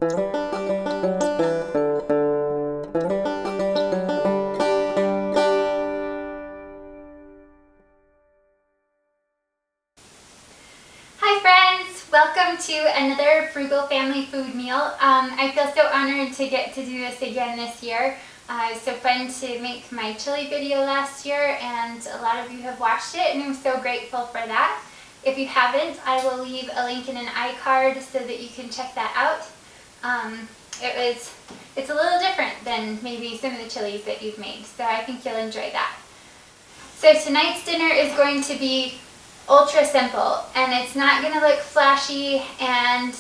Hi friends! Welcome to another Frugal family food meal. I feel so honored to get to do this again this year. It was so fun to make my chili video last year, and a lot of you have watched it, and I'm so grateful for that. If you haven't, I will leave a link in an iCard so that you can check that out. It's a little different than maybe some of the chilies that you've made, so I think you'll enjoy that. So tonight's dinner is going to be ultra simple, and it's not going to look flashy, and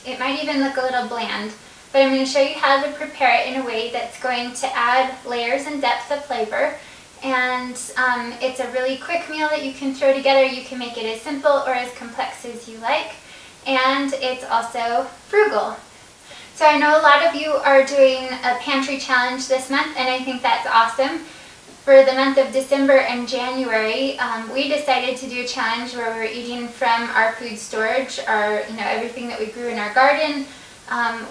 it might even look a little bland, but I'm going to show you how to prepare it in a way that's going to add layers and depth of flavor. And it's a really quick meal that you can throw together. You can make it as simple or as complex as you like, and it's also frugal. So I know a lot of you are doing a pantry challenge this month, and I think that's awesome. For the month of December and January, we decided to do a challenge where we're eating from our food storage, everything that we grew in our garden.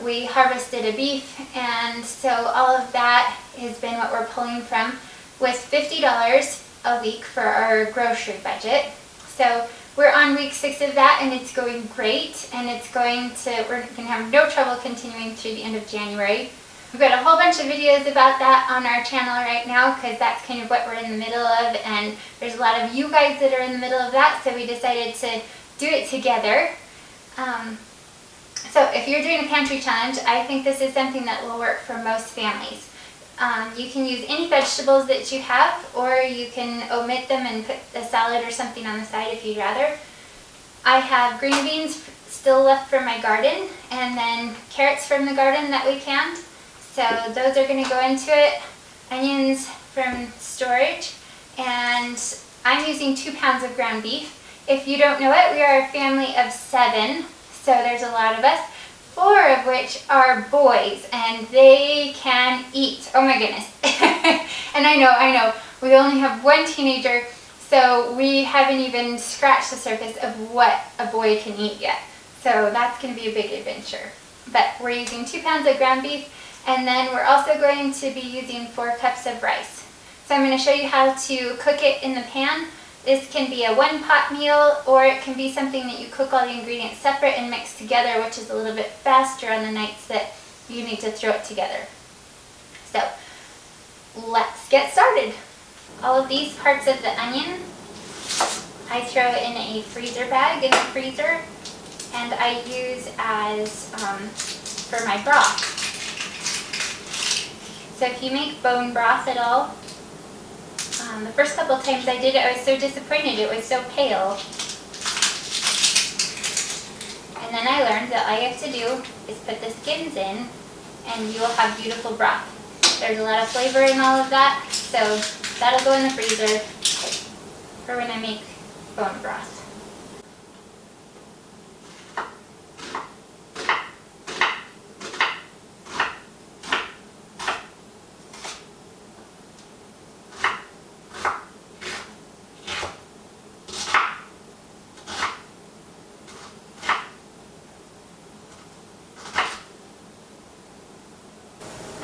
We harvested a beef, and so all of that has been what we're pulling from, with $50 a week for our grocery budget. So we're on week 6 of that, and it's going great, and we're going to have no trouble continuing through the end of January. We've got a whole bunch of videos about that on our channel right now, because that's kind of what we're in the middle of, and there's a lot of you guys that are in the middle of that, so we decided to do it together. So if you're doing a pantry challenge, I think this is something that will work for most families. You can use any vegetables that you have, or you can omit them and put a salad or something on the side if you'd rather. I have green beans still left from my garden, and then carrots from the garden that we canned. So those are going to go into it. Onions from storage, and I'm using 2 pounds of ground beef. If you don't know it, we are a family of 7, so there's a lot of us. 4 of which are boys, and they can eat. Oh my goodness. And I know, we only have 1 teenager, so we haven't even scratched the surface of what a boy can eat yet. So that's going to be a big adventure. But we're using 2 pounds of ground beef, and then we're also going to be using 4 cups of rice. So I'm going to show you how to cook it in the pan. This can be a 1-pot meal, or it can be something that you cook all the ingredients separate and mix together, which is a little bit faster on the nights that you need to throw it together. So let's get started. All of these parts of the onion, I throw in a freezer bag in the freezer, and I use as for my broth. So if you make bone broth at all, the first couple of times I did it, I was so disappointed. It was so pale. And then I learned that all you have to do is put the skins in, and you will have beautiful broth. There's a lot of flavor in all of that, so that'll go in the freezer for when I make bone broth.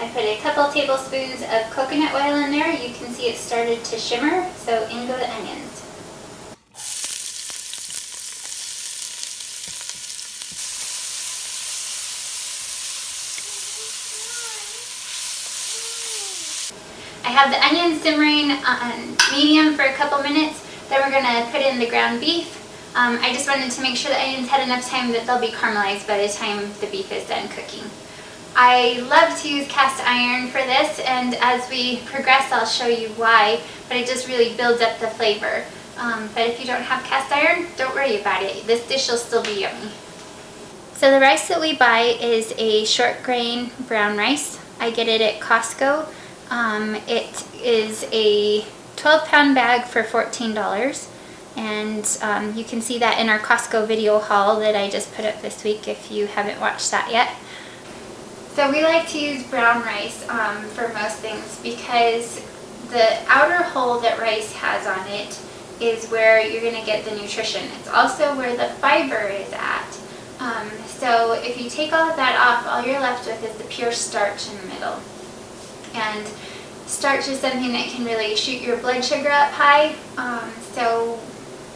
I put a couple tablespoons of coconut oil in there. You can see it started to shimmer, so in go the onions. I have the onions simmering on medium for a couple minutes. Then we're going to put in the ground beef. I just wanted to make sure the onions had enough time that they'll be caramelized by the time the beef is done cooking. I love to use cast iron for this, and as we progress I'll show you why, but it just really builds up the flavor. But if you don't have cast iron, don't worry about it. This dish will still be yummy. So the rice that we buy is a short grain brown rice. I get it at Costco. It is a 12-pound bag for $14, and you can see that in our Costco video haul that I just put up this week if you haven't watched that yet. So we like to use brown rice for most things, because the outer hull that rice has on it is where you're going to get the nutrition. It's also where the fiber is at. So if you take all of that off, all you're left with is the pure starch in the middle. And starch is something that can really shoot your blood sugar up high. So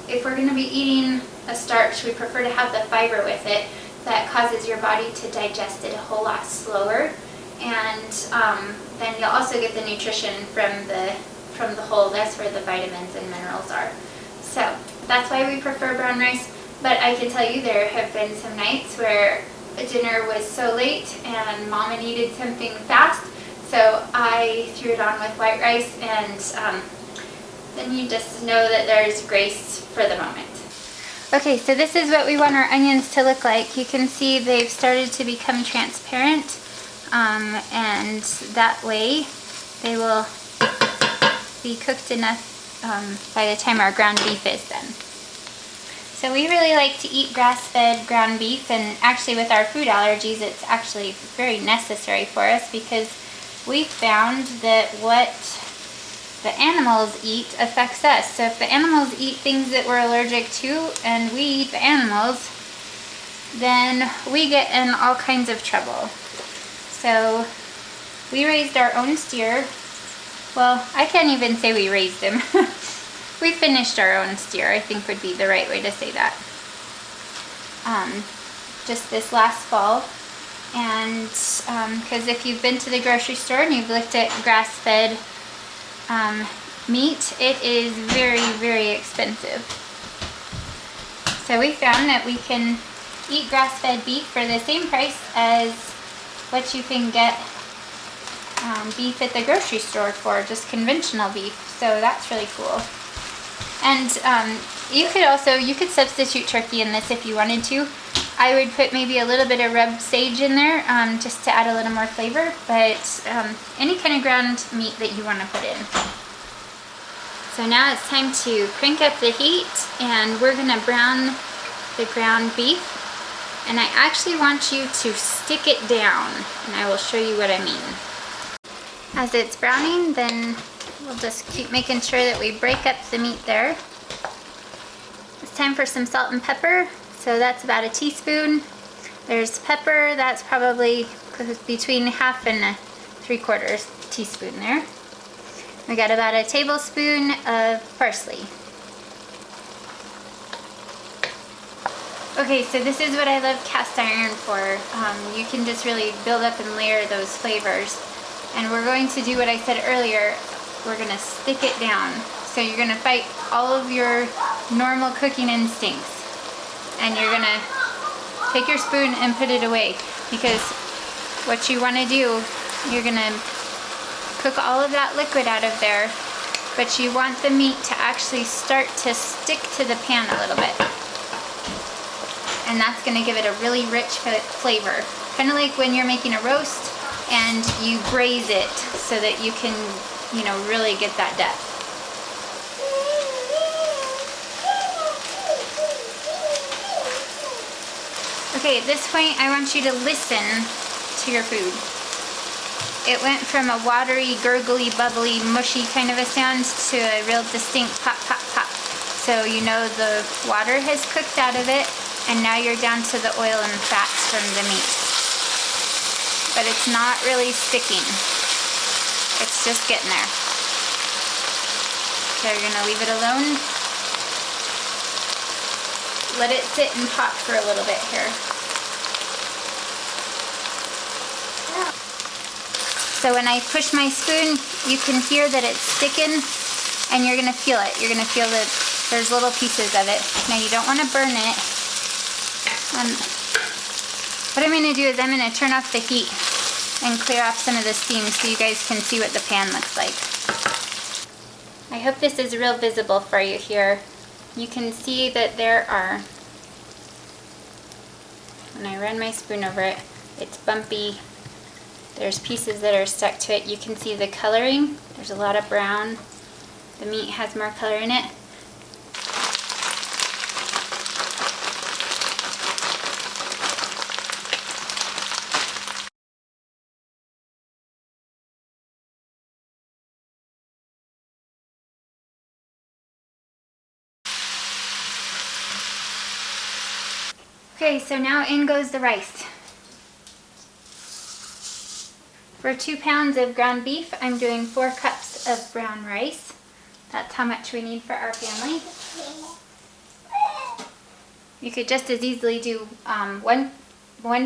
if we're going to be eating a starch, we prefer to have the fiber with it that causes your body to digest it a whole lot slower. And then you'll also get the nutrition from the whole. That's where the vitamins and minerals are. So that's why we prefer brown rice. But I can tell you there have been some nights where dinner was so late and Mama needed something fast. So I threw it on with white rice, and then you just know that there's grace for the moment. Okay, so this is what we want our onions to look like. You can see they've started to become transparent, and that way they will be cooked enough by the time our ground beef is done. So we really like to eat grass-fed ground beef, and actually with our food allergies it's actually very necessary for us, because we found that what the animals eat affects us. So if the animals eat things that we're allergic to and we eat the animals, then we get in all kinds of trouble. So we raised our own steer. Well, I can't even say we raised him. We finished our own steer, I think would be the right way to say that. Just this last fall. And because if you've been to the grocery store and you've looked at grass-fed meat, it is very, very expensive. So we found that we can eat grass-fed beef for the same price as what you can get beef at the grocery store for, just conventional beef. So that's really cool. And you could substitute turkey in this if you wanted to. I would put maybe a little bit of rubbed sage in there just to add a little more flavor, but any kind of ground meat that you want to put in. So now it's time to crank up the heat, and we're going to brown the ground beef. And I actually want you to stick it down, and I will show you what I mean. As it's browning, then we'll just keep making sure that we break up the meat there. It's time for some salt and pepper. So that's about a teaspoon. There's pepper, that's probably between half and 3/4 teaspoon there. We got about a tablespoon of parsley. Okay, so this is what I love cast iron for. You can just really build up and layer those flavors. And we're going to do what I said earlier. We're gonna stick it down. So you're gonna fight all of your normal cooking instincts. And you're gonna take your spoon and put it away, because what you want to do, you're gonna cook all of that liquid out of there, but you want the meat to actually start to stick to the pan a little bit, and that's gonna give it a really rich flavor, kind of like when you're making a roast and you braise it so that you can, really get that depth. Okay, at this point, I want you to listen to your food. It went from a watery, gurgly, bubbly, mushy kind of a sound to a real distinct pop, pop, pop. So you know the water has cooked out of it, and now you're down to the oil and fats from the meat. But it's not really sticking. It's just getting there. So you're gonna leave it alone. Let it sit and pop for a little bit here. So when I push my spoon, you can hear that it's sticking, and you're gonna feel it. You're gonna feel that there's little pieces of it. Now you don't wanna burn it. What I'm gonna do is I'm gonna turn off the heat and clear off some of the steam so you guys can see what the pan looks like. I hope this is real visible for you here. You can see that there are, when I run my spoon over it, it's bumpy. There's pieces that are stuck to it. You can see the coloring. There's a lot of brown. The meat has more color in it. Okay, so now in goes the rice. For 2 pounds of ground beef, I'm doing 4 cups of brown rice. That's how much we need for our family. You could just as easily do 1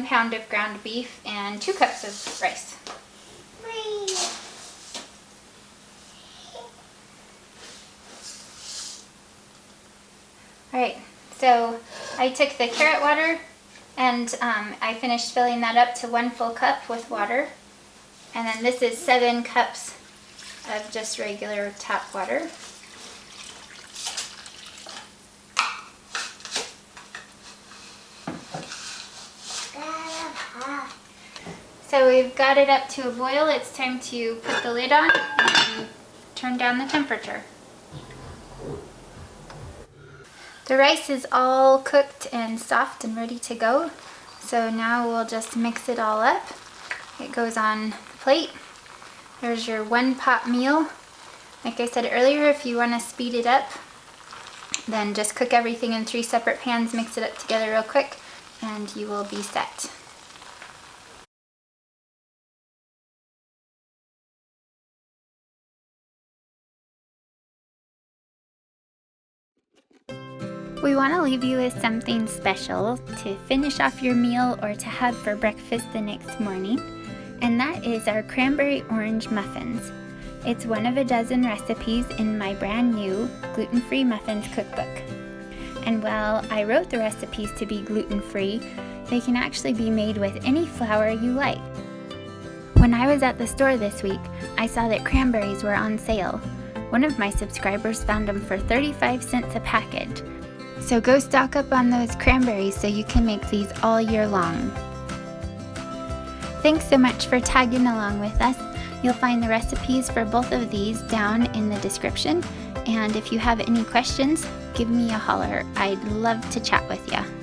pound of ground beef and 2 cups of rice. Alright, so I took the carrot water and I finished filling that up to 1 full cup with water. And then this is 7 cups of just regular tap water. So we've got it up to a boil. It's time to put the lid on and turn down the temperature. The rice is all cooked and soft and ready to go. So now we'll just mix it all up. It goes on the plate. There's your 1 pot meal. Like I said earlier, if you want to speed it up, then just cook everything in 3 separate pans, mix it up together real quick, and you will be set. We want to leave you with something special to finish off your meal or to have for breakfast the next morning, and that is our cranberry orange muffins. It's one of a dozen recipes in my brand new gluten-free muffins cookbook. And while I wrote the recipes to be gluten-free, they can actually be made with any flour you like. When I was at the store this week, I saw that cranberries were on sale. One of my subscribers found them for 35 cents a package. So go stock up on those cranberries so you can make these all year long. Thanks so much for tagging along with us. You'll find the recipes for both of these down in the description. And if you have any questions, give me a holler. I'd love to chat with you.